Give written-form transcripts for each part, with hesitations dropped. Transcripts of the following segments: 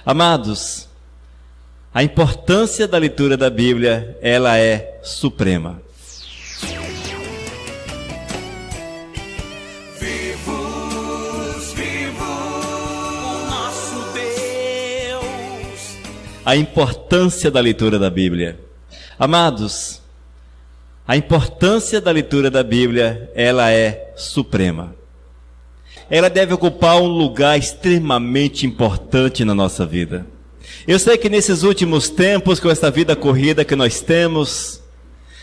Amados, a importância da leitura da Bíblia, ela é suprema. A importância da leitura da Bíblia. Amados, a importância da leitura da Bíblia, ela é suprema. Ela deve ocupar um lugar extremamente importante na nossa vida. Eu sei que nesses últimos tempos, com essa vida corrida que nós temos,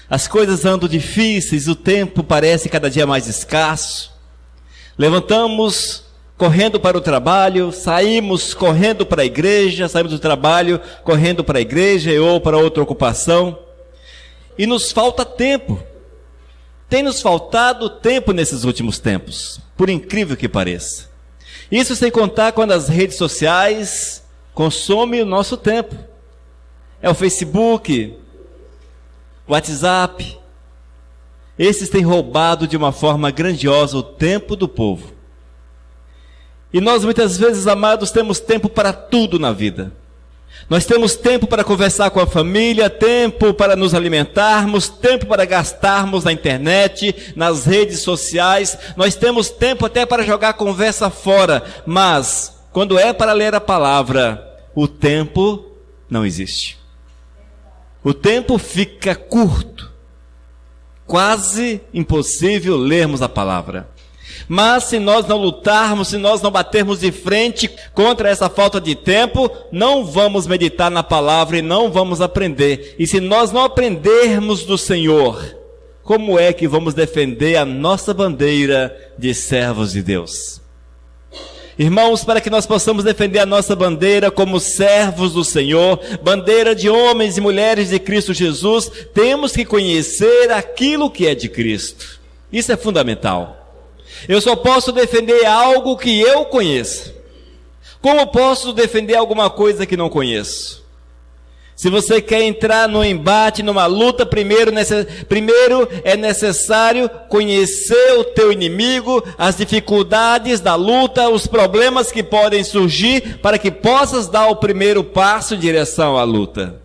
as coisas andam difíceis, o tempo parece cada dia mais escasso. Levantamos correndo para o trabalho, saímos correndo para a igreja, saímos do trabalho correndo para a igreja ou para outra ocupação. E nos falta tempo. Tem nos faltado tempo nesses últimos tempos, por incrível que pareça. Isso sem contar quando as redes sociais consomem o nosso tempo. É o Facebook, o WhatsApp. Esses têm roubado de uma forma grandiosa o tempo do povo. E nós muitas vezes, amados, temos tempo para tudo na vida. Nós temos tempo para conversar com a família, tempo para nos alimentarmos, tempo para gastarmos na internet, nas redes sociais. Nós temos tempo até para jogar a conversa fora. Mas, quando é para ler a palavra, o tempo não existe. O tempo fica curto. Quase impossível lermos a palavra. Mas se nós não lutarmos, se nós não batermos de frente contra essa falta de tempo, não vamos meditar na palavra e não vamos aprender. E se nós não aprendermos do Senhor, como é que vamos defender a nossa bandeira de servos de Deus? Irmãos, para que nós possamos defender a nossa bandeira como servos do Senhor, bandeira de homens e mulheres de Cristo Jesus, temos que conhecer aquilo que é de Cristo. Isso é fundamental. Eu só posso defender algo que eu conheço. Como posso defender alguma coisa que não conheço? Se você quer entrar no embate, numa luta, primeiro é necessário conhecer o teu inimigo, as dificuldades da luta, os problemas que podem surgir, para que possas dar o primeiro passo em direção à luta.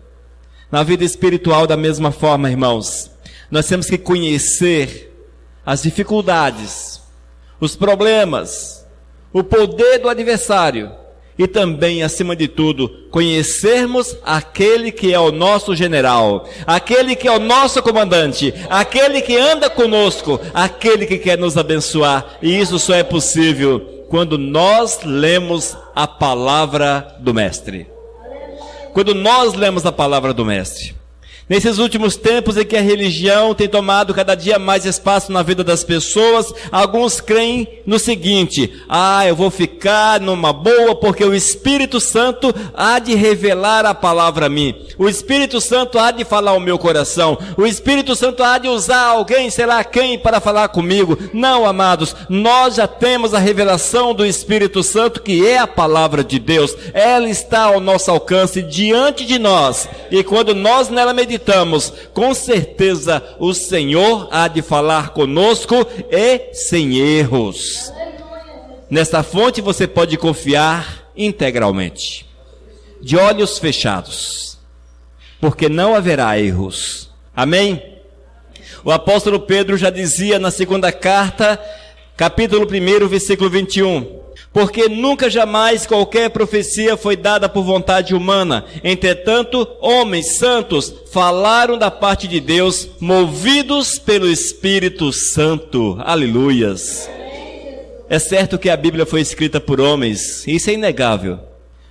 Na vida espiritual, da mesma forma, irmãos, nós temos que conhecer as dificuldades, os problemas, o poder do adversário e também, acima de tudo, conhecermos aquele que é o nosso general, aquele que é o nosso comandante, aquele que anda conosco, aquele que quer nos abençoar. E isso só é possível quando nós lemos a palavra do Mestre. Quando nós lemos a palavra do Mestre. Nesses últimos tempos em que a religião tem tomado cada dia mais espaço na vida das pessoas, alguns creem no seguinte: eu vou ficar numa boa porque o Espírito Santo há de revelar a palavra a mim. O Espírito Santo há de falar ao meu coração. O Espírito Santo há de usar alguém, sei lá quem, para falar comigo. Não, amados, nós já temos a revelação do Espírito Santo, que é a palavra de Deus. Ela está ao nosso alcance, diante de nós. E quando nós nela meditamos, com certeza o Senhor há de falar conosco e sem erros. Nesta fonte você pode confiar integralmente, de olhos fechados, porque não haverá erros. Amém? O apóstolo Pedro já dizia na segunda carta, capítulo 1, versículo 21, porque nunca jamais qualquer profecia foi dada por vontade humana. Entretanto, homens santos falaram da parte de Deus, movidos pelo Espírito Santo. Aleluias. É certo que a Bíblia foi escrita por homens, isso é inegável.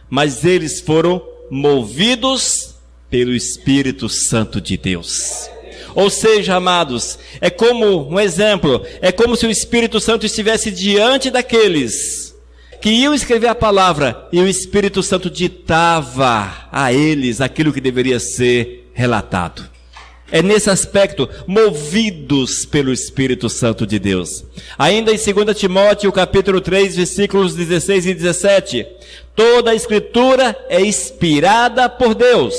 Mas eles foram movidos pelo Espírito Santo de Deus. Ou seja, amados, é como um exemplo, é como se o Espírito Santo estivesse diante daqueles que iam escrever a palavra, e o Espírito Santo ditava a eles aquilo que deveria ser relatado. É nesse aspecto, movidos pelo Espírito Santo de Deus. Ainda em 2 Timóteo, capítulo 3, versículos 16 e 17, toda a Escritura é inspirada por Deus,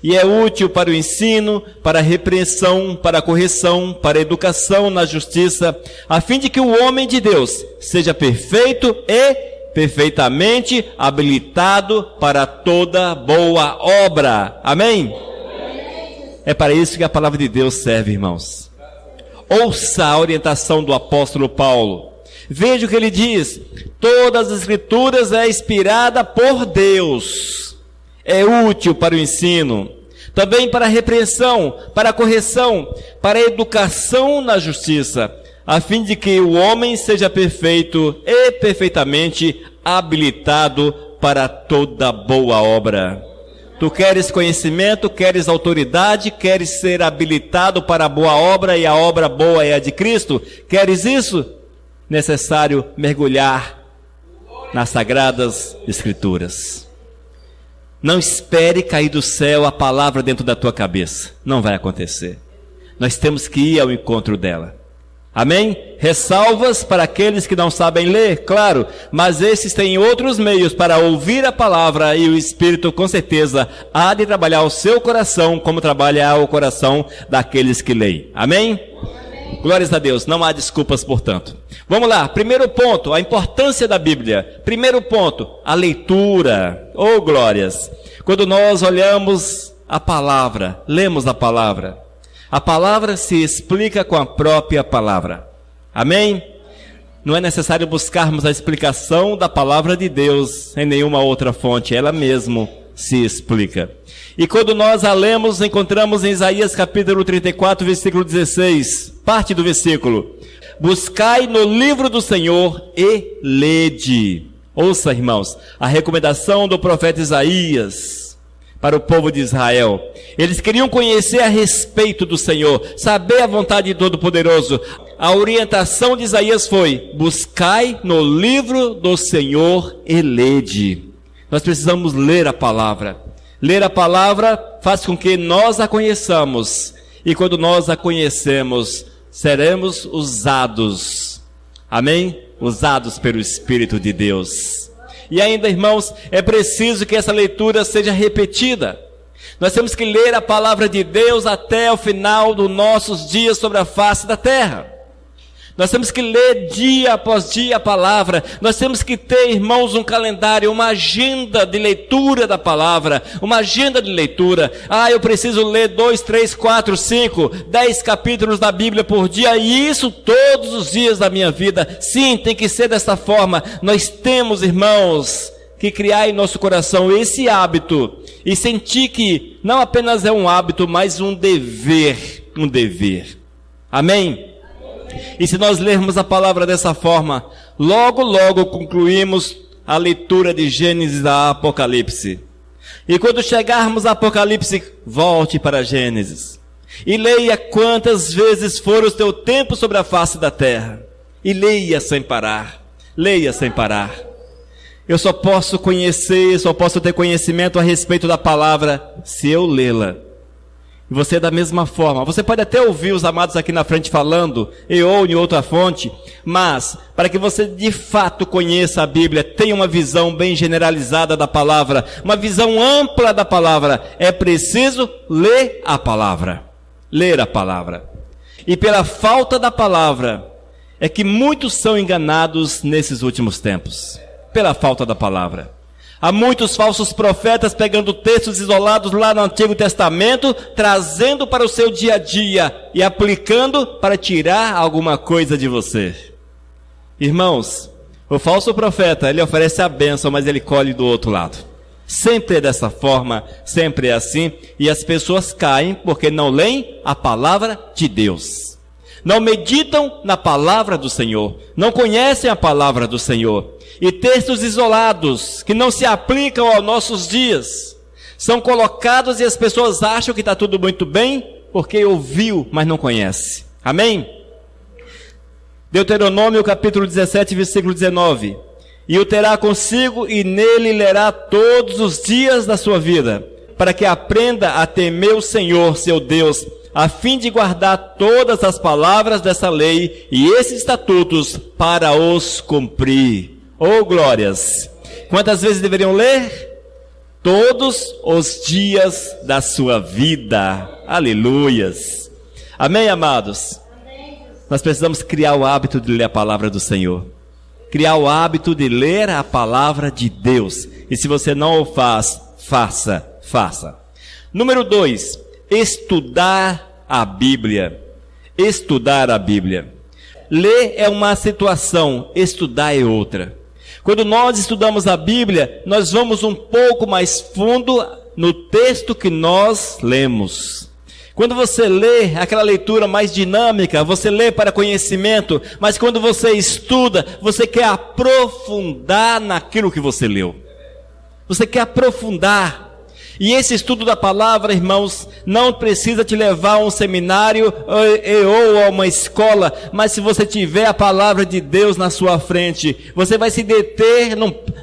e é útil para o ensino, para a repreensão, para a correção, para a educação na justiça, a fim de que o homem de Deus seja perfeito e perfeitamente habilitado para toda boa obra. Amém? É para isso que a palavra de Deus serve, irmãos. Ouça a orientação do apóstolo Paulo. Veja o que ele diz: todas as escrituras é inspirada por Deus, é útil para o ensino, também para a repreensão, para a correção, para a educação na justiça, a fim de que o homem seja perfeito e perfeitamente habilitado para toda boa obra. Tu queres conhecimento, queres autoridade, queres ser habilitado para a boa obra, e a obra boa é a de Cristo? Queres isso? Necessário mergulhar nas Sagradas Escrituras. Não espere cair do céu a palavra dentro da tua cabeça. Não vai acontecer. Nós temos que ir ao encontro dela. Amém? Ressalvas para aqueles que não sabem ler, claro, mas esses têm outros meios para ouvir a palavra, e o Espírito com certeza há de trabalhar o seu coração como trabalha o coração daqueles que leem. Amém? Amém. Glórias a Deus, não há desculpas, portanto. Vamos lá, primeiro ponto, a importância da Bíblia. Primeiro ponto, a leitura. Oh, glórias! Quando nós olhamos a palavra, lemos a palavra se explica com a própria palavra. Amém? Não é necessário buscarmos a explicação da palavra de Deus em nenhuma outra fonte, ela mesmo se explica. E quando nós a lemos, encontramos em Isaías capítulo 34, versículo 16, parte do versículo: buscai no livro do Senhor e lede. Ouça, irmãos, a recomendação do profeta Isaías para o povo de Israel. Eles queriam conhecer a respeito do Senhor, saber a vontade do Todo-Poderoso. A orientação de Isaías foi: buscai no livro do Senhor e lede. Nós precisamos ler a palavra. Ler a palavra faz com que nós a conheçamos, e quando nós a conhecemos, seremos usados. Amém? Usados pelo Espírito de Deus. E ainda, irmãos, é preciso que essa leitura seja repetida. Nós temos que ler a palavra de Deus até o final dos nossos dias sobre a face da terra. Nós temos que ler dia após dia a palavra. Nós temos que ter, irmãos, um calendário, uma agenda de leitura da palavra. Uma agenda de leitura. Eu preciso ler 2, 3, 4, 5, 10 capítulos da Bíblia por dia. E isso todos os dias da minha vida. Sim, tem que ser dessa forma. Nós temos, irmãos, que criar em nosso coração esse hábito. E sentir que não apenas é um hábito, mas um dever. Um dever. Amém? E se nós lermos a palavra dessa forma, logo, logo concluímos a leitura de Gênesis a Apocalipse. E quando chegarmos a Apocalipse, volte para Gênesis. E leia quantas vezes for o teu tempo sobre a face da terra. E leia sem parar. Leia sem parar. Eu só posso conhecer, só posso ter conhecimento a respeito da palavra se eu lê-la. E você da mesma forma. Você pode até ouvir os amados aqui na frente falando, ou em outra fonte, mas para que você de fato conheça a Bíblia, tenha uma visão bem generalizada da palavra, uma visão ampla da palavra, é preciso ler a palavra. Ler a palavra. E pela falta da palavra, é que muitos são enganados nesses últimos tempos. Pela falta da palavra. Há muitos falsos profetas pegando textos isolados lá no Antigo Testamento, trazendo para o seu dia a dia e aplicando para tirar alguma coisa de você. Irmãos, o falso profeta, ele oferece a bênção, mas ele colhe do outro lado. Sempre é dessa forma, sempre é assim, e as pessoas caem porque não leem a palavra de Deus. Não meditam na palavra do Senhor, não conhecem a palavra do Senhor. E textos isolados, que não se aplicam aos nossos dias, são colocados e as pessoas acham que está tudo muito bem, porque ouviu, mas não conhece. Amém? Deuteronômio capítulo 17, versículo 19. E o terá consigo e nele lerá todos os dias da sua vida, para que aprenda a temer o Senhor, seu Deus, a fim de guardar todas as palavras dessa lei e esses estatutos para os cumprir. Oh, glórias! Quantas vezes deveriam ler? Todos os dias da sua vida. Aleluias! Amém, amados? Amém. Nós precisamos criar o hábito de ler a palavra do Senhor. criar o hábito de ler a palavra de Deus. E se você não o faz, faça. Número 2, estudar a Bíblia. Estudar a Bíblia. Ler é uma situação, estudar é outra. Quando nós estudamos a Bíblia, nós vamos um pouco mais fundo no texto que nós lemos. Quando você lê aquela leitura mais dinâmica, você lê para conhecimento, mas quando você estuda, você quer aprofundar naquilo que você leu. Você quer aprofundar. E esse estudo da palavra, irmãos, não precisa te levar a um seminário ou a uma escola, mas se você tiver a palavra de Deus na sua frente, você vai se deter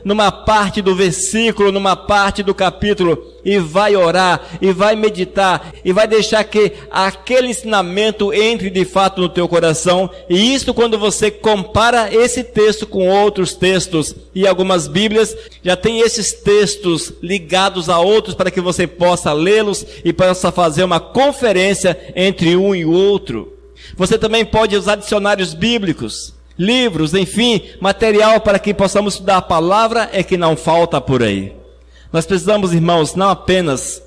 numa parte do versículo, numa parte do capítulo, e vai orar, e vai meditar, e vai deixar que aquele ensinamento entre de fato no teu coração. E isso quando você compara esse texto com outros textos, e algumas Bíblias já tem esses textos ligados a outros para que você possa lê-los e possa fazer uma conferência entre um e o outro. Você também pode usar dicionários bíblicos, livros, enfim, material para que possamos estudar a palavra é que não falta por aí. Nós precisamos, irmãos, não apenas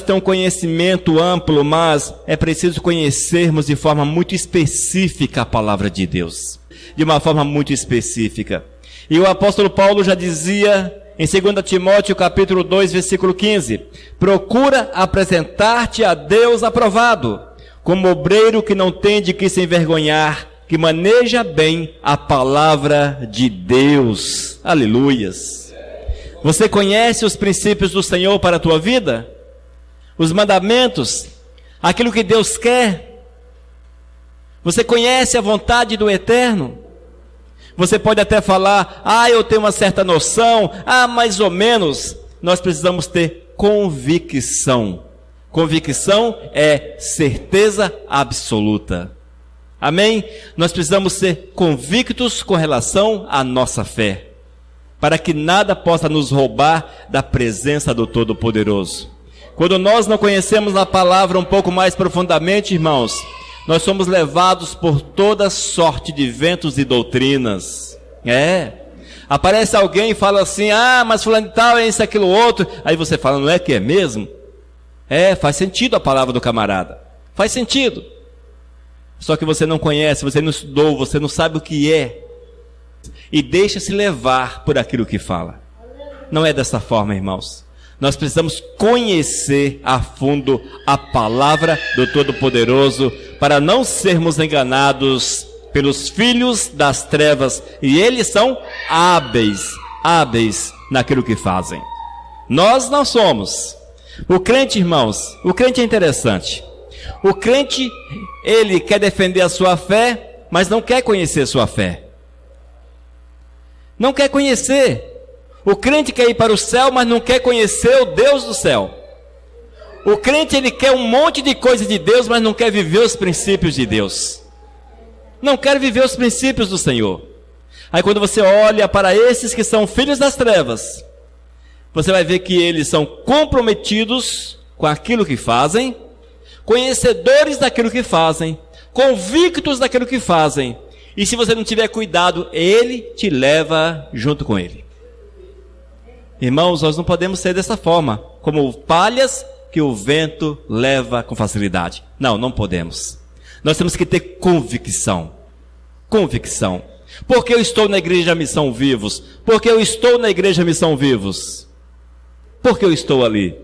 ter um conhecimento amplo, mas é preciso conhecermos de forma muito específica a palavra de Deus. De uma forma muito específica. E o apóstolo Paulo já dizia em 2 Timóteo capítulo 2, versículo 15: procura apresentar-te a Deus aprovado, como obreiro que não tem de que se envergonhar, que maneja bem a palavra de Deus. Aleluias. Você conhece os princípios do Senhor para a tua vida? Os mandamentos? Aquilo que Deus quer? Você conhece a vontade do Eterno? Você pode até falar, eu tenho uma certa noção, mais ou menos. Nós precisamos ter convicção. Convicção é certeza absoluta. Amém? Nós precisamos ser convictos com relação à nossa fé, para que nada possa nos roubar da presença do Todo-Poderoso. Quando nós não conhecemos a palavra um pouco mais profundamente, irmãos, nós somos levados por toda sorte de ventos e doutrinas. Aparece alguém e fala assim, mas fulano de tal é isso, aquilo, outro. Aí você fala, não é que é mesmo? Faz sentido a palavra do camarada. Faz sentido. Só que você não conhece, você não estudou, você não sabe o que é. E deixa-se levar por aquilo que fala. Não é dessa forma, irmãos. Nós precisamos conhecer a fundo a palavra do Todo-Poderoso para não sermos enganados pelos filhos das trevas. E eles são hábeis naquilo que fazem. Nós não somos. O crente, irmãos, o crente é interessante. O crente, ele quer defender a sua fé, mas não quer conhecer a sua fé. Não quer conhecer. O crente quer ir para o céu, mas não quer conhecer o Deus do céu. O crente, ele quer um monte de coisa de Deus, mas não quer viver os princípios de Deus. Não quer viver os princípios do Senhor. Aí quando você olha para esses que são filhos das trevas, você vai ver que eles são comprometidos com aquilo que fazem, conhecedores daquilo que fazem, convictos daquilo que fazem. E se você não tiver cuidado, ele te leva junto com ele. Irmãos, nós não podemos ser dessa forma, como palhas que o vento leva com facilidade. Não podemos. Nós temos que ter convicção. Convicção. Por que eu estou na igreja Missão Vivos? Por que eu estou na igreja Missão Vivos? Por que eu estou ali?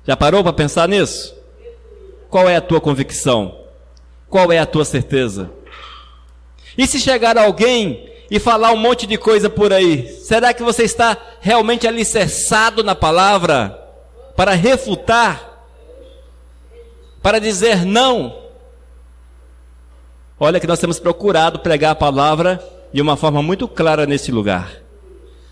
Já parou para pensar nisso? Qual é a tua convicção? Qual é a tua certeza? E se chegar alguém e falar um monte de coisa por aí, será que você está realmente alicerçado na palavra para refutar? Para dizer não? Olha que nós temos procurado pregar a palavra de uma forma muito clara nesse lugar.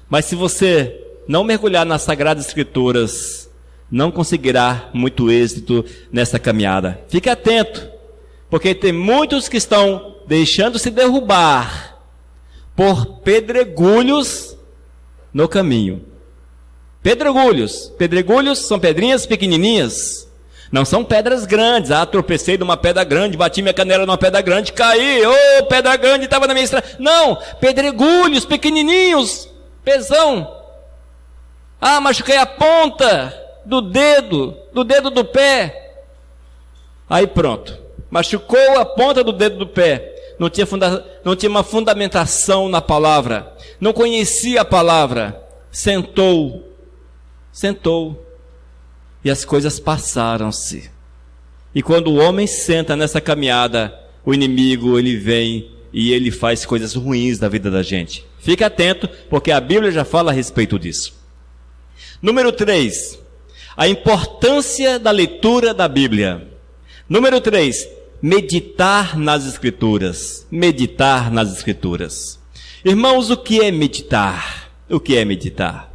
Mas se você não mergulhar nas Sagradas Escrituras, não conseguirá muito êxito nessa caminhada. Fique atento, porque tem muitos que estão deixando-se derrubar por pedregulhos no caminho. Pedregulhos são pedrinhas pequenininhas. Não são pedras grandes. Tropecei numa pedra grande, bati minha canela numa pedra grande, caí. Pedra grande estava na minha estrada. Não, pedregulhos pequenininhos, pezão. Machuquei a ponta do dedo do pé. Aí pronto, machucou a ponta do dedo do pé. Não tinha uma fundamentação na palavra. Não conhecia a palavra. Sentou. E as coisas passaram-se. E quando o homem senta nessa caminhada, o inimigo, ele vem e ele faz coisas ruins da vida da gente. Fique atento, porque a Bíblia já fala a respeito disso. Número 3, a importância da leitura da Bíblia. Número 3, meditar nas Escrituras. Meditar nas Escrituras. Irmãos, o que é meditar? O que é meditar?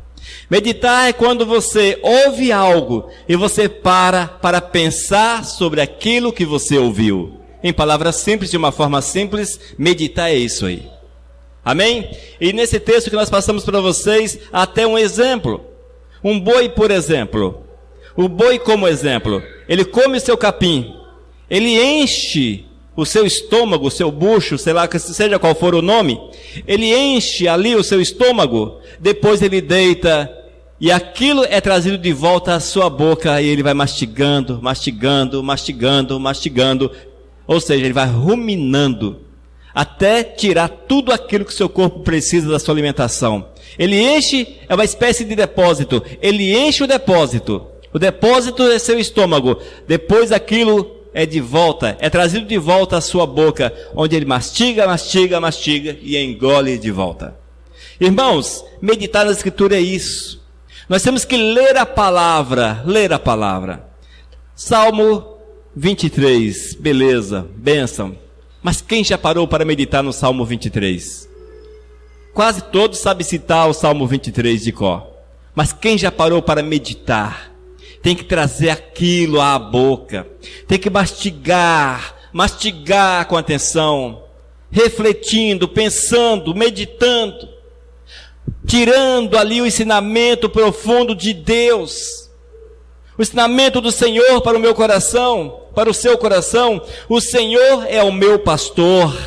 Meditar é quando você ouve algo e você para pensar sobre aquilo que você ouviu. Em palavras simples, de uma forma simples, meditar é isso aí. Amém? E nesse texto que nós passamos para vocês, até um exemplo. Um boi, por exemplo. O boi como exemplo. Ele come o seu capim. Ele enche o seu estômago, o seu bucho, sei lá, seja qual for o nome. Ele enche ali o seu estômago. Depois ele deita. E aquilo é trazido de volta à sua boca. E ele vai mastigando. Ou seja, ele vai ruminando. Até tirar tudo aquilo que o seu corpo precisa da sua alimentação. Ele enche, é uma espécie de depósito. Ele enche o depósito. O depósito é seu estômago. Depois aquilo é de volta, é trazido de volta à sua boca, onde ele mastiga e engole de volta. Irmãos, meditar na Escritura é isso. Nós temos que ler a palavra. Salmo 23, beleza, bênção. Mas quem já parou para meditar no Salmo 23? Quase todos sabem citar o Salmo 23 de cor. Mas quem já parou para meditar? Tem que trazer aquilo à boca. Tem que mastigar com atenção. Refletindo, pensando, meditando. Tirando ali o ensinamento profundo de Deus. O ensinamento do Senhor para o meu coração, para o seu coração. O Senhor é o meu pastor.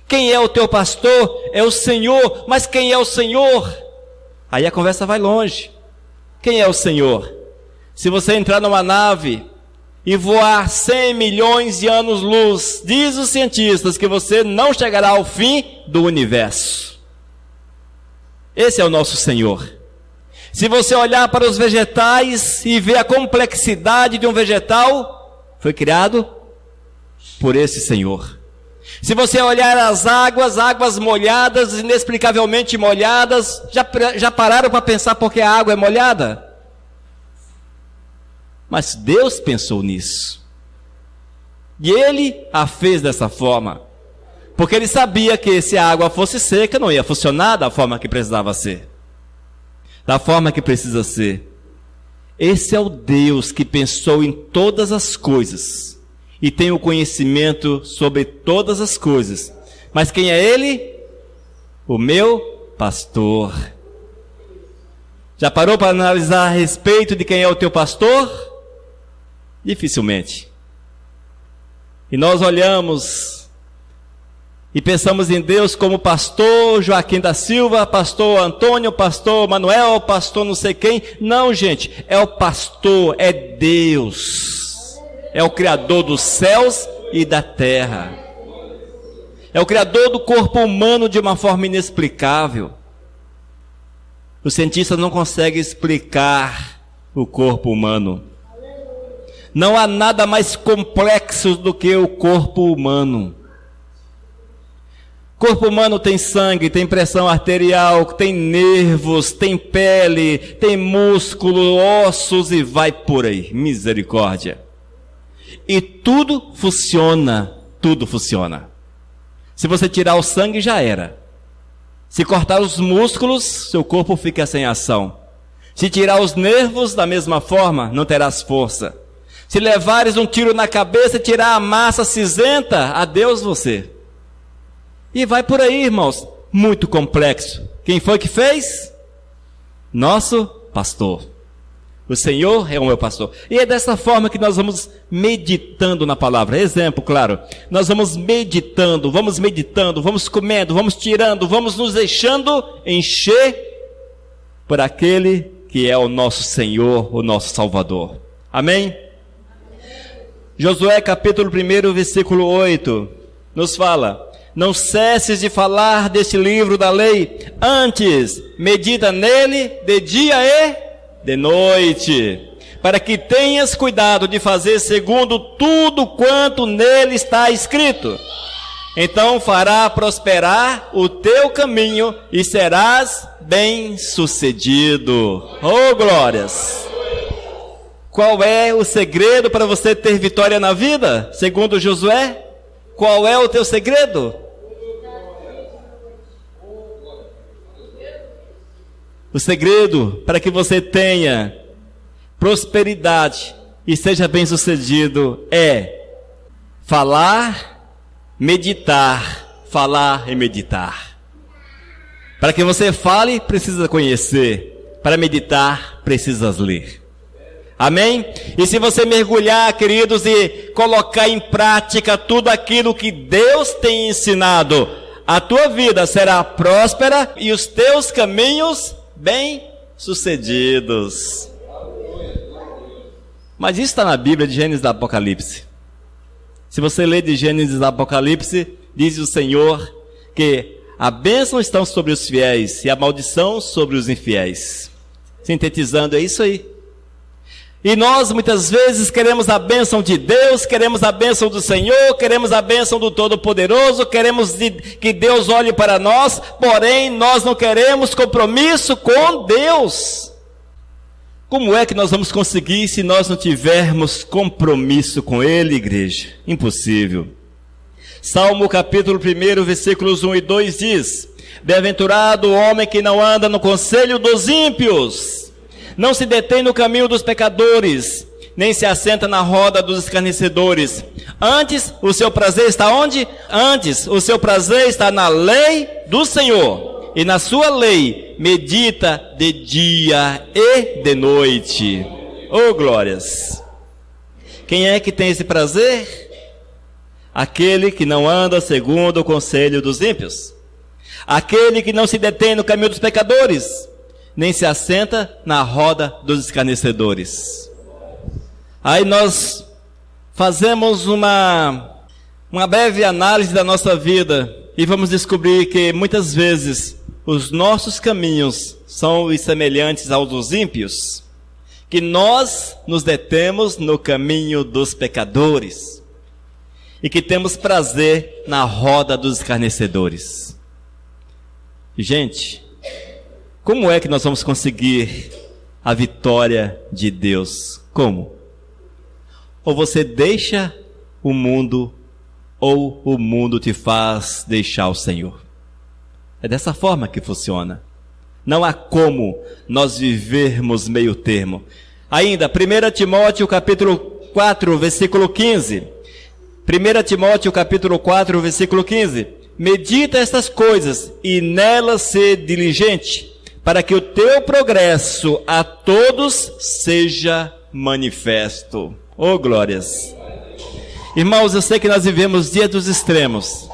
Quem é o teu pastor? É o Senhor. Mas quem é o Senhor? Aí a conversa vai longe. Quem é o Senhor? Se você entrar numa nave e voar 100 milhões de anos-luz, diz os cientistas que você não chegará ao fim do universo. Esse é o nosso Senhor. Se você olhar para os vegetais e ver a complexidade de um vegetal, foi criado por esse Senhor. Se você olhar as águas molhadas, inexplicavelmente molhadas, já pararam para pensar por que a água é molhada? Mas Deus pensou nisso. E Ele a fez dessa forma. Porque Ele sabia que se a água fosse seca, não ia funcionar da forma que precisava ser. Da forma que precisa ser. Esse é o Deus que pensou em todas as coisas. E tem o conhecimento sobre todas as coisas. Mas quem é Ele? O meu pastor. Já parou para analisar a respeito de quem é o teu pastor? Dificilmente. E nós olhamos e pensamos em Deus como pastor Joaquim da Silva, pastor Antônio, pastor Manuel, pastor não sei quem. Não, gente, é o pastor, é Deus. É o Criador dos céus e da terra. É o Criador do corpo humano de uma forma inexplicável. Os cientistas não conseguem explicar o corpo humano. Não há nada mais complexo do que o corpo humano. O corpo humano tem sangue, tem pressão arterial, tem nervos, tem pele, tem músculo, ossos e vai por aí. Misericórdia. E tudo funciona. Se você tirar o sangue, já era. Se cortar os músculos, seu corpo fica sem ação. Se tirar os nervos, da mesma forma, não terás força. Se levares um tiro na cabeça e tirar a massa cinzenta, adeus você. E vai por aí, irmãos. Muito complexo. Quem foi que fez? Nosso pastor. O Senhor é o meu pastor. E é dessa forma que nós vamos meditando na palavra. Exemplo, claro. Nós vamos meditando, vamos comendo, vamos tirando, vamos nos deixando encher por aquele que é o nosso Senhor, o nosso Salvador. Amém? Josué capítulo 1, versículo 8, nos fala: não cesses de falar deste livro da lei, antes medita nele de dia e de noite, para que tenhas cuidado de fazer segundo tudo quanto nele está escrito. Então fará prosperar o teu caminho e serás bem-sucedido. Oh, glórias! Qual é o segredo para você ter vitória na vida? Segundo Josué, qual é o teu segredo? O segredo para que você tenha prosperidade e seja bem-sucedido é falar, meditar, falar e meditar. Para que você fale, precisa conhecer. Para meditar, precisas ler. Amém? E se você mergulhar, queridos, e colocar em prática tudo aquilo que Deus tem ensinado, a tua vida será próspera e os teus caminhos bem-sucedidos. Mas isso está na Bíblia de Gênesis e Apocalipse. Se você ler de Gênesis e Apocalipse, diz o Senhor que a bênção está sobre os fiéis e a maldição sobre os infiéis. Sintetizando, é isso aí. E nós muitas vezes queremos a bênção de Deus, queremos a bênção do Senhor, queremos a bênção do Todo-Poderoso, queremos que Deus olhe para nós, porém nós não queremos compromisso com Deus. Como é que nós vamos conseguir se nós não tivermos compromisso com Ele, igreja? Impossível. Salmo capítulo 1, versículos 1 e 2 diz: bem-aventurado o homem que não anda no conselho dos ímpios, não se detém no caminho dos pecadores, nem se assenta na roda dos escarnecedores. Antes, o seu prazer está onde? Antes, o seu prazer está na lei do Senhor, e na sua lei medita de dia e de noite. Oh, glórias! Quem é que tem esse prazer? Aquele que não anda segundo o conselho dos ímpios. Aquele que não se detém no caminho dos pecadores, nem se assenta na roda dos escarnecedores. Aí nós fazemos uma breve análise da nossa vida e vamos descobrir que muitas vezes os nossos caminhos são os semelhantes aos dos ímpios, que nós nos detemos no caminho dos pecadores e que temos prazer na roda dos escarnecedores. Gente, como é que nós vamos conseguir a vitória de Deus? Como? Ou você deixa o mundo, ou o mundo te faz deixar o Senhor. É dessa forma que funciona. Não há como nós vivermos meio termo. Ainda, 1 Timóteo capítulo 4, versículo 15. 1 Timóteo capítulo 4, versículo 15. Medita estas coisas e nelas ser diligente, para que o teu progresso a todos seja manifesto. Oh, glórias! Irmãos, eu sei que nós vivemos dias dos extremos.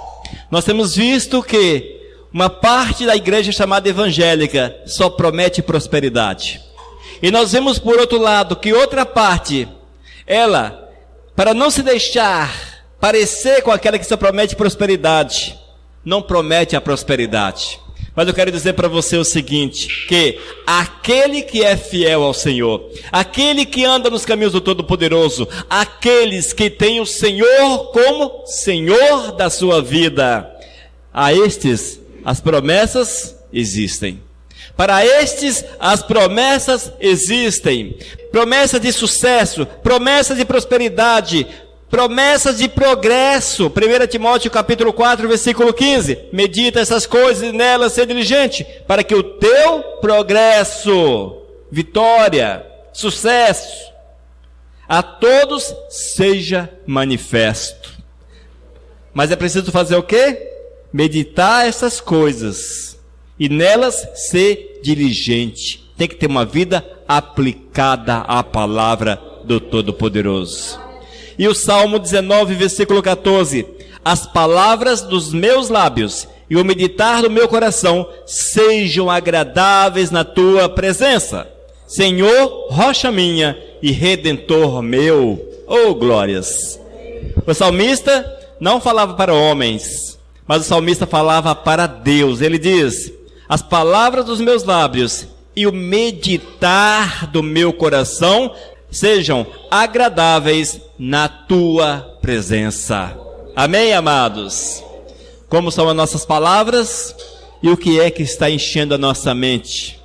Nós temos visto que uma parte da igreja chamada evangélica só promete prosperidade. E nós vemos por outro lado que outra parte, ela, para não se deixar parecer com aquela que só promete prosperidade, não promete a prosperidade. Mas eu quero dizer para você o seguinte, que aquele que é fiel ao Senhor, aquele que anda nos caminhos do Todo-Poderoso, aqueles que têm o Senhor como Senhor da sua vida, a estes as promessas existem. Para estes as promessas existem. Promessas de sucesso, promessas de prosperidade, promessas de progresso. 1 Timóteo capítulo 4, versículo 15. Medita essas coisas e nelas ser diligente, para que o teu progresso, vitória, sucesso, a todos seja manifesto. Mas é preciso fazer o quê? Meditar essas coisas e nelas ser diligente. Tem que ter uma vida aplicada à palavra do Todo-Poderoso. E o Salmo 19, versículo 14: as palavras dos meus lábios e o meditar do meu coração sejam agradáveis na tua presença, Senhor, rocha minha e redentor meu. Oh, glórias! O salmista não falava para homens, mas o salmista falava para Deus. Ele diz: as palavras dos meus lábios e o meditar do meu coração sejam agradáveis na tua presença. Amém, amados? Como são as nossas palavras e o que é que está enchendo a nossa mente?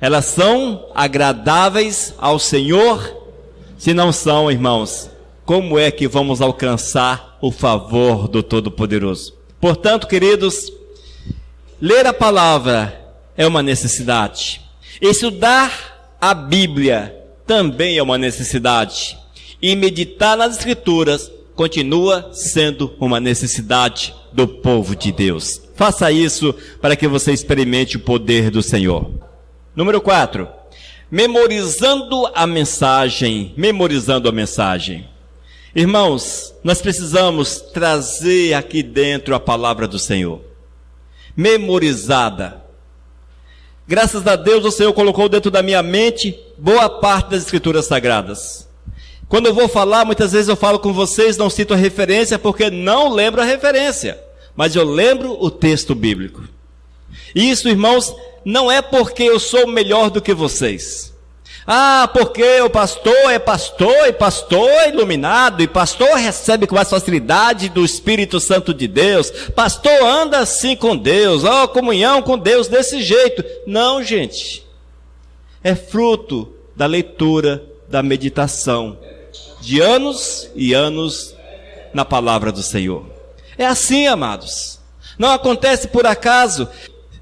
Elas são agradáveis ao Senhor? Se não são, irmãos, como é que vamos alcançar o favor do Todo-Poderoso? Portanto, queridos, ler a palavra é uma necessidade. Estudar a Bíblia também é uma necessidade. E meditar nas Escrituras continua sendo uma necessidade do povo de Deus. Faça isso para que você experimente o poder do Senhor. Número 4. Memorizando a mensagem. Memorizando a mensagem. Irmãos, nós precisamos trazer aqui dentro a palavra do Senhor. Memorizada. Graças a Deus o Senhor colocou dentro da minha mente boa parte das Escrituras Sagradas. Quando eu vou falar, muitas vezes eu falo com vocês, não cito a referência porque não lembro a referência, mas eu lembro o texto bíblico. E isso, irmãos, não é porque eu sou melhor do que vocês. Ah, porque o pastor e pastor é iluminado, e pastor recebe com mais facilidade do Espírito Santo de Deus, pastor anda assim com Deus, comunhão com Deus desse jeito. Não, gente. É fruto da leitura, da meditação, de anos e anos na palavra do Senhor. É assim, amados. Não acontece por acaso.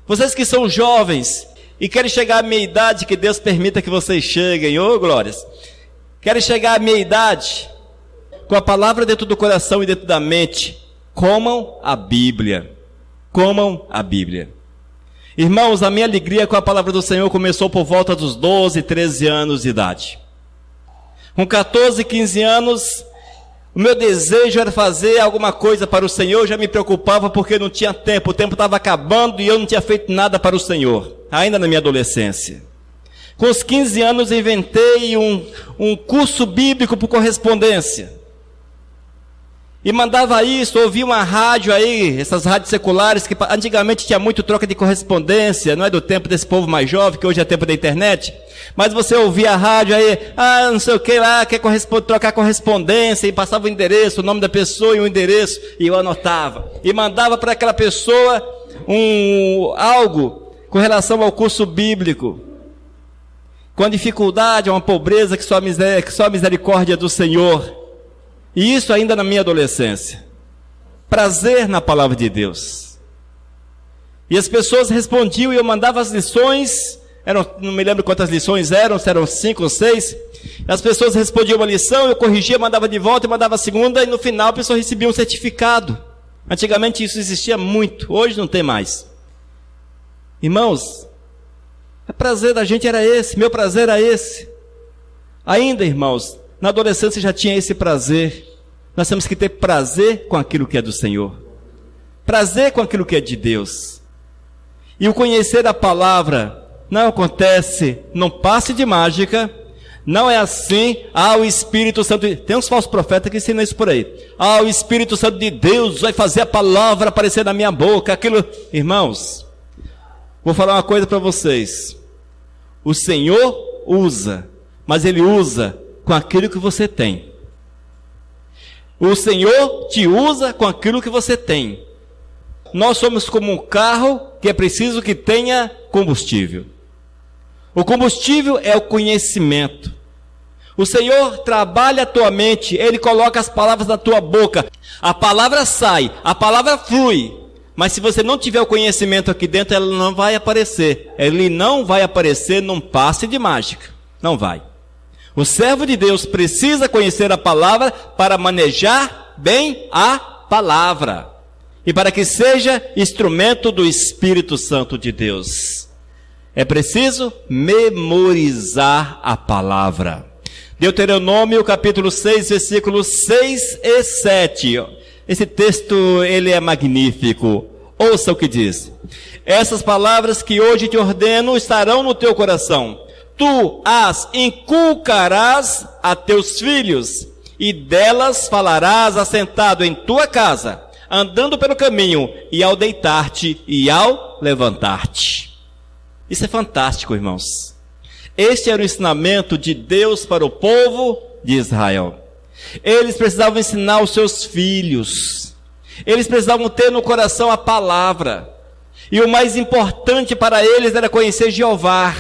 Vocês que são jovens e querem chegar à meia idade, que Deus permita que vocês cheguem, ô glórias. Querem chegar à meia idade, com a palavra dentro do coração e dentro da mente, comam a Bíblia. Comam a Bíblia. Irmãos, a minha alegria com a palavra do Senhor começou por volta dos 12, 13 anos de idade. Com 14, 15 anos, o meu desejo era fazer alguma coisa para o Senhor. Eu já me preocupava porque não tinha tempo, o tempo estava acabando e eu não tinha feito nada para o Senhor, ainda na minha adolescência. Com os 15 anos inventei um curso bíblico por correspondência. E mandava isso, ouvia uma rádio aí, essas rádios seculares, que antigamente tinha muito troca de correspondência, não é do tempo desse povo mais jovem, que hoje é tempo da internet. Mas você ouvia a rádio aí, não sei o que lá, quer trocar correspondência, e passava o endereço, o nome da pessoa e o endereço, e eu anotava. E mandava para aquela pessoa algo com relação ao curso bíblico. Com a dificuldade, uma pobreza que só a misericórdia do Senhor. E isso ainda na minha adolescência. Prazer na palavra de Deus. E as pessoas respondiam e eu mandava as lições. Não me lembro quantas lições eram, se eram 5 ou 6. As pessoas respondiam uma lição, eu corrigia, mandava de volta e mandava a segunda. E no final a pessoa recebia um certificado. Antigamente isso existia muito, hoje não tem mais. Irmãos, o prazer da gente era esse, meu prazer era esse. Ainda, irmãos, na adolescência já tinha esse prazer. Nós temos que ter prazer com aquilo que é do Senhor. Prazer com aquilo que é de Deus. E o conhecer a palavra não acontece num passe de mágica. Não é assim, o Espírito Santo... Tem uns falsos profetas que ensinam isso por aí. O Espírito Santo de Deus vai fazer a palavra aparecer na minha boca. Aquilo... Irmãos, vou falar uma coisa para vocês. O Senhor usa, mas Ele usa com aquilo que você tem. O Senhor te usa com aquilo que você tem. Nós somos como um carro que é preciso que tenha combustível. O combustível é o conhecimento. O Senhor trabalha a tua mente, Ele coloca as palavras na tua boca. A palavra sai, a palavra flui. Mas se você não tiver o conhecimento aqui dentro, ela não vai aparecer. Ele não vai aparecer num passe de mágica. Não vai. O servo de Deus precisa conhecer a palavra para manejar bem a palavra. E para que seja instrumento do Espírito Santo de Deus. É preciso memorizar a palavra. Deuteronômio capítulo 6, versículos 6 e 7. Esse texto, ele é magnífico. Ouça o que diz. Essas palavras que hoje te ordeno estarão no teu coração. Tu as inculcarás a teus filhos, e delas falarás assentado em tua casa, andando pelo caminho, e ao deitar-te e ao levantar-te. Isso é fantástico, irmãos. Este era o ensinamento de Deus para o povo de Israel. Eles precisavam ensinar os seus filhos. Eles precisavam ter no coração a palavra. E o mais importante para eles era conhecer Jeová.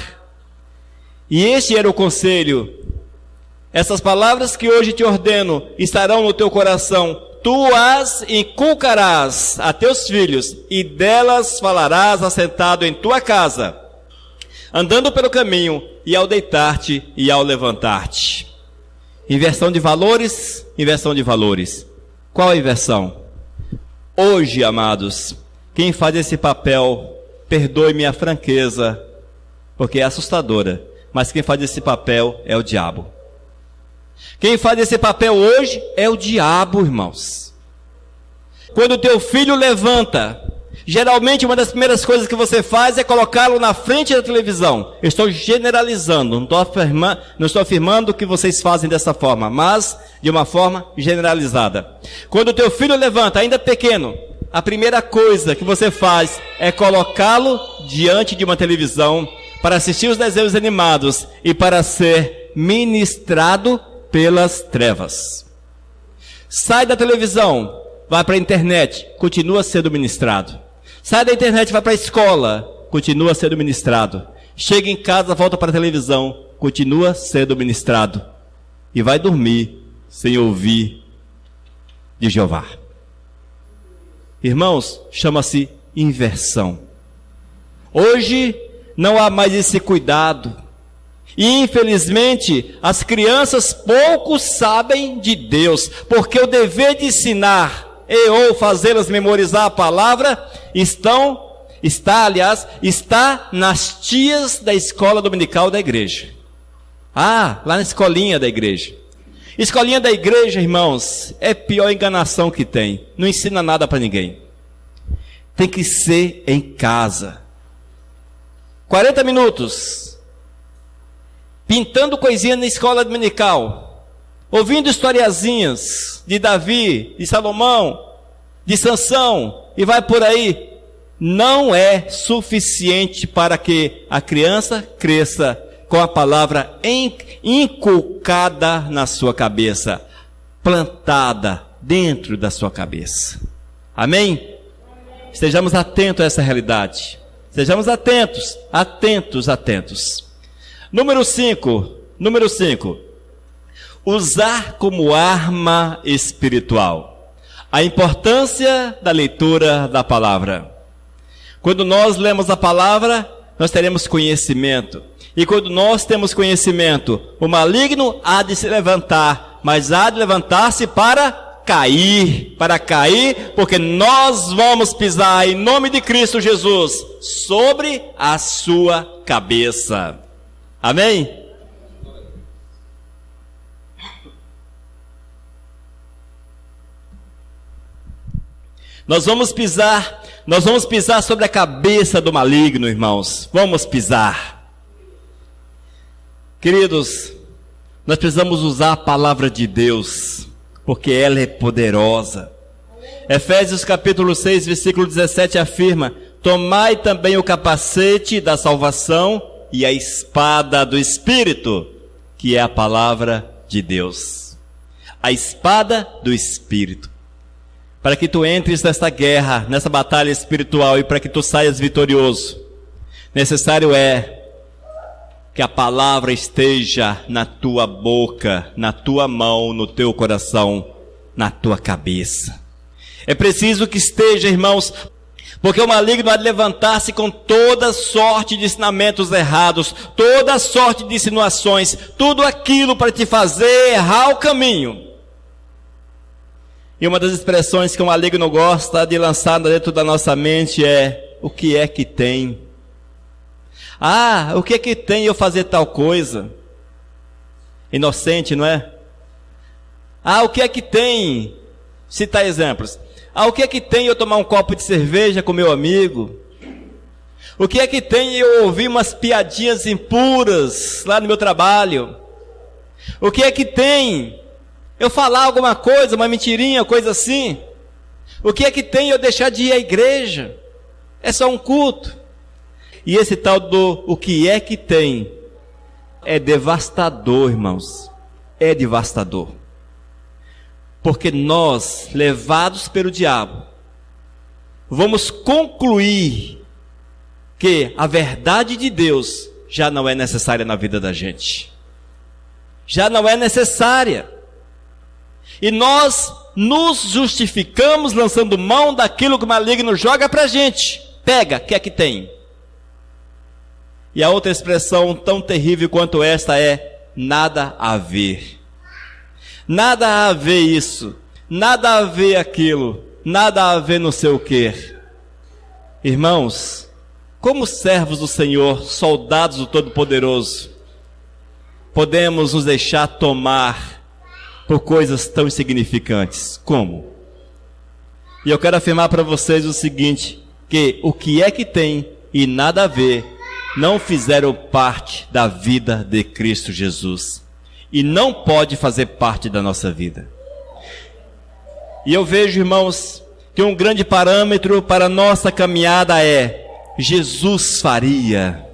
E este era o conselho. Essas palavras que hoje te ordeno estarão no teu coração. Tu as inculcarás a teus filhos, e delas falarás assentado em tua casa, andando pelo caminho, e ao deitar-te e ao levantar-te. Inversão de valores, inversão de valores. Qual a inversão? Hoje, amados, quem faz esse papel, perdoe-me a franqueza, porque é assustadora, mas quem faz esse papel é o diabo. Quem faz esse papel hoje é o diabo, irmãos. Quando o teu filho levanta, geralmente uma das primeiras coisas que você faz é colocá-lo na frente da televisão. Eu estou generalizando, não estou afirmando que vocês fazem dessa forma, mas de uma forma generalizada. Quando o teu filho levanta, ainda pequeno, a primeira coisa que você faz é colocá-lo diante de uma televisão para assistir os desenhos animados e para ser ministrado pelas trevas. Sai da televisão, vai para a internet, continua sendo ministrado. Sai da internet, vai para a escola, continua sendo ministrado. Chega em casa, volta para a televisão, continua sendo ministrado. E vai dormir sem ouvir de Jeová. Irmãos, chama-se inversão. Hoje não há mais esse cuidado. E infelizmente as crianças pouco sabem de Deus, porque o dever de ensinar e ou fazê-las memorizar a palavra está nas tias da escola dominical da igreja. Lá na escolinha da igreja. Escolinha da igreja, irmãos, é a pior enganação que tem. Não ensina nada para ninguém. Tem que ser em casa. 40 minutos. Pintando coisinha na escola dominical. Ouvindo historiazinhas de Davi, de Salomão, de Sansão, e vai por aí. Não é suficiente para que a criança cresça com a palavra inculcada na sua cabeça, plantada dentro da sua cabeça. Amém? Estejamos atentos a essa realidade. Estejamos atentos. Número 5. Usar como arma espiritual. A importância da leitura da palavra. Quando nós lemos a palavra, nós teremos conhecimento. E quando nós temos conhecimento, o maligno há de se levantar, mas há de levantar-se para cair, porque nós vamos pisar em nome de Cristo Jesus sobre a sua cabeça. Amém? Nós vamos pisar sobre a cabeça do maligno, irmãos. Vamos pisar. Queridos, nós precisamos usar a palavra de Deus, porque ela é poderosa. Efésios capítulo 6, versículo 17 afirma: tomai também o capacete da salvação e a espada do Espírito, que é a palavra de Deus. A espada do Espírito. Para que tu entres nesta guerra, nessa batalha espiritual, e para que tu saias vitorioso, necessário é que a palavra esteja na tua boca, na tua mão, no teu coração, na tua cabeça. É preciso que esteja, irmãos, porque o maligno há de levantar-se com toda sorte de ensinamentos errados, toda sorte de insinuações, tudo aquilo para te fazer errar o caminho. E uma das expressões que o maligno gosta de lançar dentro da nossa mente é: o que é que tem? Ah, o que é que tem eu fazer tal coisa? Inocente, não é? Ah, o que é que tem? Citar exemplos. Ah, o que é que tem eu tomar um copo de cerveja com meu amigo? O que é que tem eu ouvir umas piadinhas impuras lá no meu trabalho? O que é que tem eu falar alguma coisa, uma mentirinha, coisa assim? O que é que tem eu deixar de ir à igreja? É só um culto. E esse tal do o que é que tem é devastador, irmãos. É devastador. Porque nós, levados pelo diabo, vamos concluir que a verdade de Deus já não é necessária na vida da gente. Já não é necessária. E nós nos justificamos lançando mão daquilo que o maligno joga para a gente. Pega, o que é que tem? E a outra expressão tão terrível quanto esta é nada a ver. Nada a ver isso, nada a ver aquilo, nada a ver não sei o quê. Irmãos, como servos do Senhor, soldados do Todo-Poderoso, podemos nos deixar tomar por coisas tão insignificantes? Como? E eu quero afirmar para vocês o seguinte, que o que é que tem e nada a ver, não fizeram parte da vida de Cristo Jesus. E não pode fazer parte da nossa vida. E eu vejo, irmãos, que um grande parâmetro para a nossa caminhada é Jesus faria.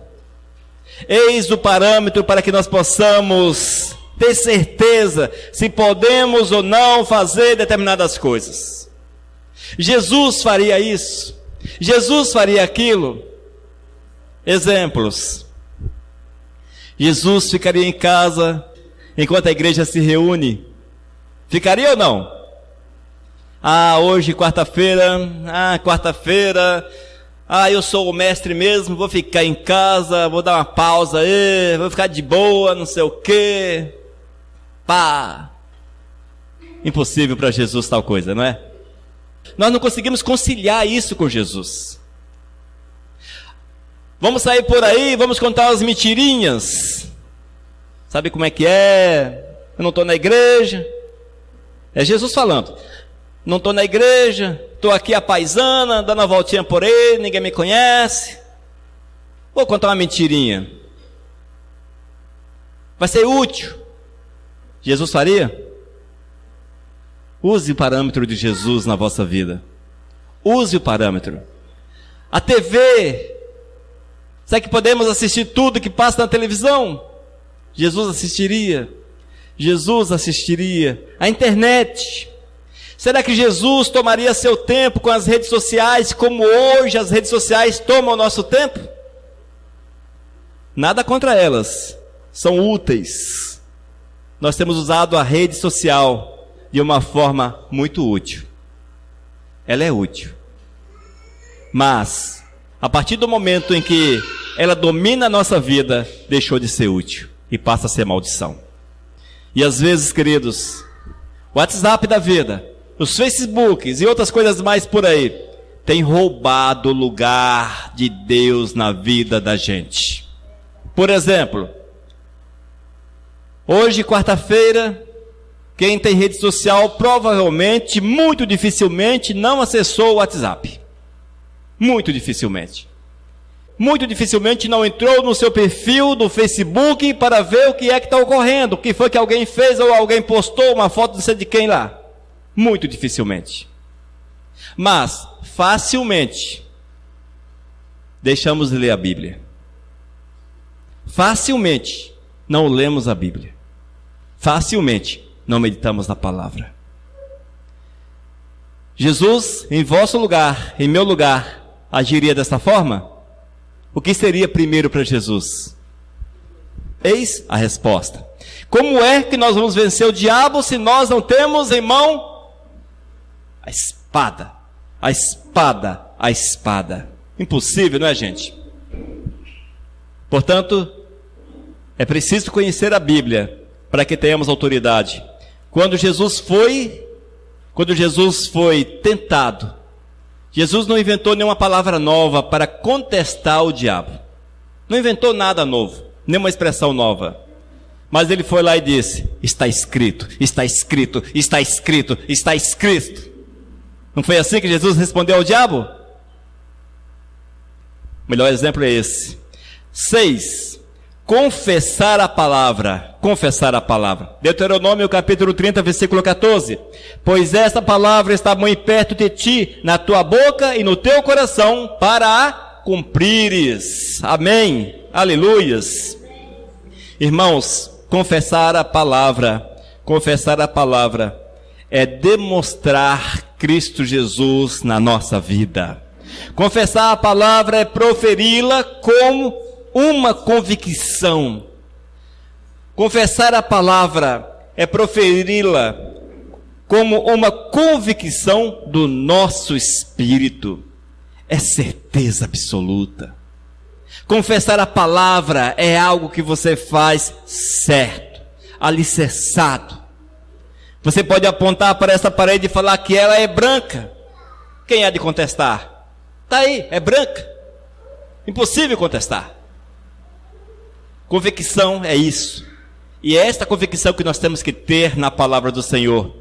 Eis o parâmetro para que nós possamos ter certeza se podemos ou não fazer determinadas coisas. Jesus faria isso. Jesus faria aquilo. Exemplos. Jesus ficaria em casa enquanto a igreja se reúne. Ficaria ou não? Ah, hoje quarta-feira. Eu sou o mestre mesmo, vou ficar em casa, vou dar uma pausa aí, vou ficar de boa, não sei o quê. Pá! Impossível para Jesus tal coisa, não é? Nós não conseguimos conciliar isso com Jesus. Vamos sair por aí, vamos contar as mentirinhas. Sabe como é que é? Eu não estou na igreja. É Jesus falando. Não estou na igreja, estou aqui a paisana, dando uma voltinha por aí, ninguém me conhece. Vou contar uma mentirinha. Vai ser útil. Jesus faria? Use o parâmetro de Jesus na vossa vida. Use o parâmetro. A TV. Será que podemos assistir tudo que passa na televisão? Jesus assistiria. Jesus assistiria. A internet. Será que Jesus tomaria seu tempo com as redes sociais, como hoje as redes sociais tomam o nosso tempo? Nada contra elas. São úteis. Nós temos usado a rede social de uma forma muito útil. Ela é útil. Mas, a partir do momento em que ela domina a nossa vida, deixou de ser útil e passa a ser maldição. E às vezes, queridos, o WhatsApp da vida, os Facebooks e outras coisas mais por aí, tem roubado o lugar de Deus na vida da gente. Por exemplo, hoje, quarta-feira, quem tem rede social provavelmente, muito dificilmente, não acessou o WhatsApp. Muito dificilmente. Muito dificilmente não entrou no seu perfil do Facebook para ver o que é que está ocorrendo, o que foi que alguém fez ou alguém postou uma foto de sei de quem lá. Muito dificilmente. Mas, facilmente, deixamos de ler a Bíblia. Facilmente, não lemos a Bíblia. Facilmente, não meditamos na palavra. Jesus, em vosso lugar, em meu lugar, agiria desta forma? O que seria primeiro para Jesus? Eis a resposta. Como é que nós vamos vencer o diabo se nós não temos em mão a espada? A espada, a espada. Impossível, não é, gente? Portanto, é preciso conhecer a Bíblia para que tenhamos autoridade. Quando Jesus foi tentado, Jesus não inventou nenhuma palavra nova para contestar o diabo. Não inventou nada novo, nenhuma expressão nova. Mas ele foi lá e disse: está escrito, está escrito, está escrito, está escrito. Não foi assim que Jesus respondeu ao diabo? O melhor exemplo é esse. 6. Confessar a palavra. Confessar a palavra. Deuteronômio capítulo 30, versículo 14. Pois esta palavra está muito perto de ti, na tua boca e no teu coração, para a cumprires. Amém. Aleluias. Irmãos, confessar a palavra é demonstrar Cristo Jesus na nossa vida. Confessar a palavra é proferi-la como uma convicção. Confessar a palavra é proferi-la como uma convicção do nosso espírito. É certeza absoluta. Confessar a palavra é algo que você faz certo, alicerçado. Você pode apontar para essa parede e falar que ela é branca. Quem há de contestar? Está aí, é branca. Impossível contestar. Convicção é isso. E é esta convicção que nós temos que ter na palavra do Senhor.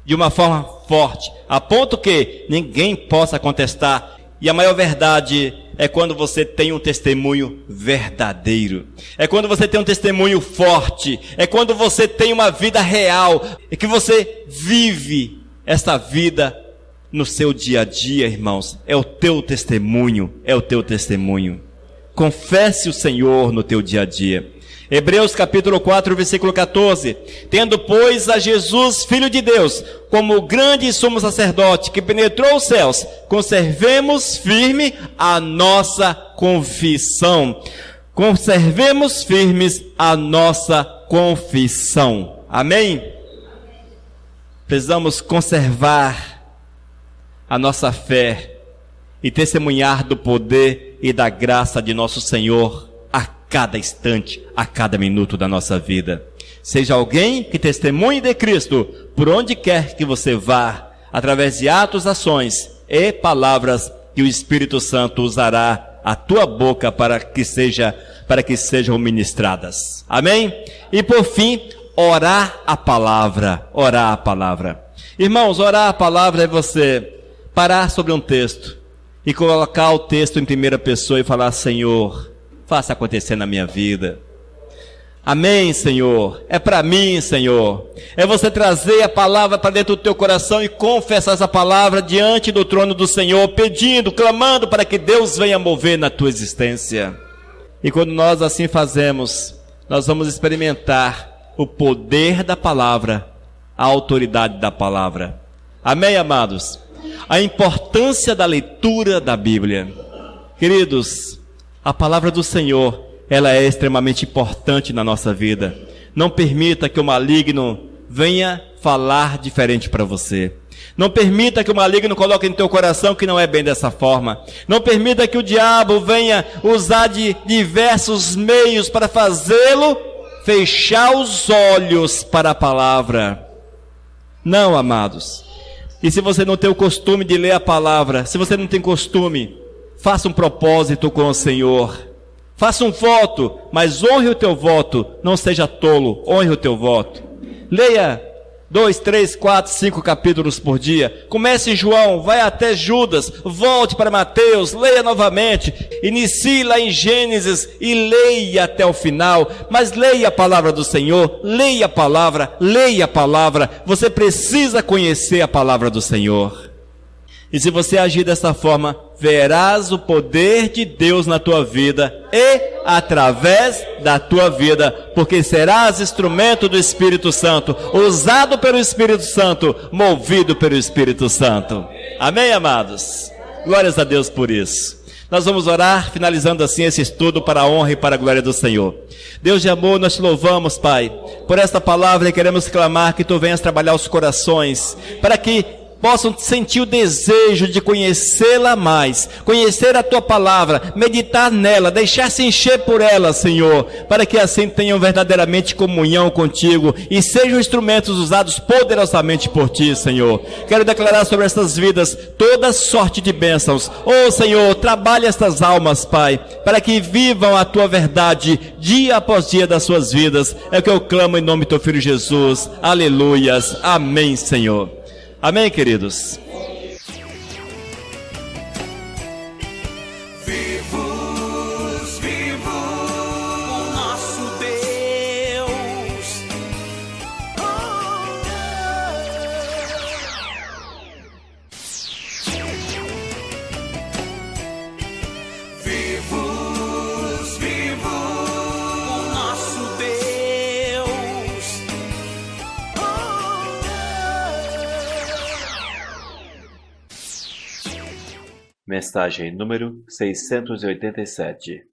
De uma forma forte, a ponto que ninguém possa contestar. E a maior verdade é quando você tem um testemunho verdadeiro. É quando você tem um testemunho forte. É quando você tem uma vida real. É que você vive essa vida no seu dia a dia, irmãos. É o teu testemunho. É o teu testemunho. Confesse o Senhor no teu dia a dia. Hebreus capítulo 4, versículo 14. Tendo, pois, a Jesus, Filho de Deus, como o grande sumo sacerdote que penetrou os céus, conservemos firme a nossa confissão. Conservemos firmes a nossa confissão. Amém? Precisamos conservar a nossa fé e testemunhar do poder e da graça de nosso Senhor a cada instante, a cada minuto da nossa vida. Seja alguém que testemunhe de Cristo por onde quer que você vá, através de atos, ações e palavras que o Espírito Santo usará a tua boca para que sejam ministradas. Amém? E por fim, orar a palavra. Orar a palavra. Irmãos, orar a palavra é você parar sobre um texto e colocar o texto em primeira pessoa e falar: Senhor, faça acontecer na minha vida. Amém, Senhor. É para mim, Senhor. É você trazer a palavra para dentro do teu coração e confessar essa palavra diante do trono do Senhor, pedindo, clamando para que Deus venha mover na tua existência. E quando nós assim fazemos, nós vamos experimentar o poder da palavra, a autoridade da palavra. Amém, amados? A importância da leitura da Bíblia. Queridos, a palavra do Senhor, ela é extremamente importante na nossa vida. Não permita que o maligno venha falar diferente para você. Não permita que o maligno coloque em teu coração que não é bem dessa forma. Não permita que o diabo venha usar de diversos meios para fazê-lo fechar os olhos para a palavra. Não, amados. E se você não tem o costume de ler a palavra, se você não tem costume, faça um propósito com o Senhor. Faça um voto, mas honre o teu voto. Não seja tolo, honre o teu voto. Leia 2, 3, 4, 5 capítulos por dia. Comece em João, vai até Judas, volte para Mateus, leia novamente. Inicie lá em Gênesis e leia até o final. Mas leia a palavra do Senhor, leia a palavra, leia a palavra. Você precisa conhecer a palavra do Senhor. E se você agir dessa forma, verás o poder de Deus na tua vida e através da tua vida, porque serás instrumento do Espírito Santo, usado pelo Espírito Santo, movido pelo Espírito Santo. Amém, amados? Glórias a Deus por isso. Nós vamos orar, finalizando assim esse estudo para a honra e para a glória do Senhor. Deus de amor, nós te louvamos, Pai, por esta palavra, e queremos clamar que Tu venhas trabalhar os corações, para que possam sentir o desejo de conhecê-la mais, conhecer a tua palavra, meditar nela, deixar-se encher por ela, Senhor, para que assim tenham verdadeiramente comunhão contigo e sejam instrumentos usados poderosamente por ti, Senhor. Quero declarar sobre estas vidas toda sorte de bênçãos. Oh, Senhor, trabalhe estas almas, Pai, para que vivam a tua verdade dia após dia das suas vidas. É o que eu clamo em nome do teu Filho Jesus. Aleluias. Amém, Senhor. Amém, queridos. Mensagem número 687.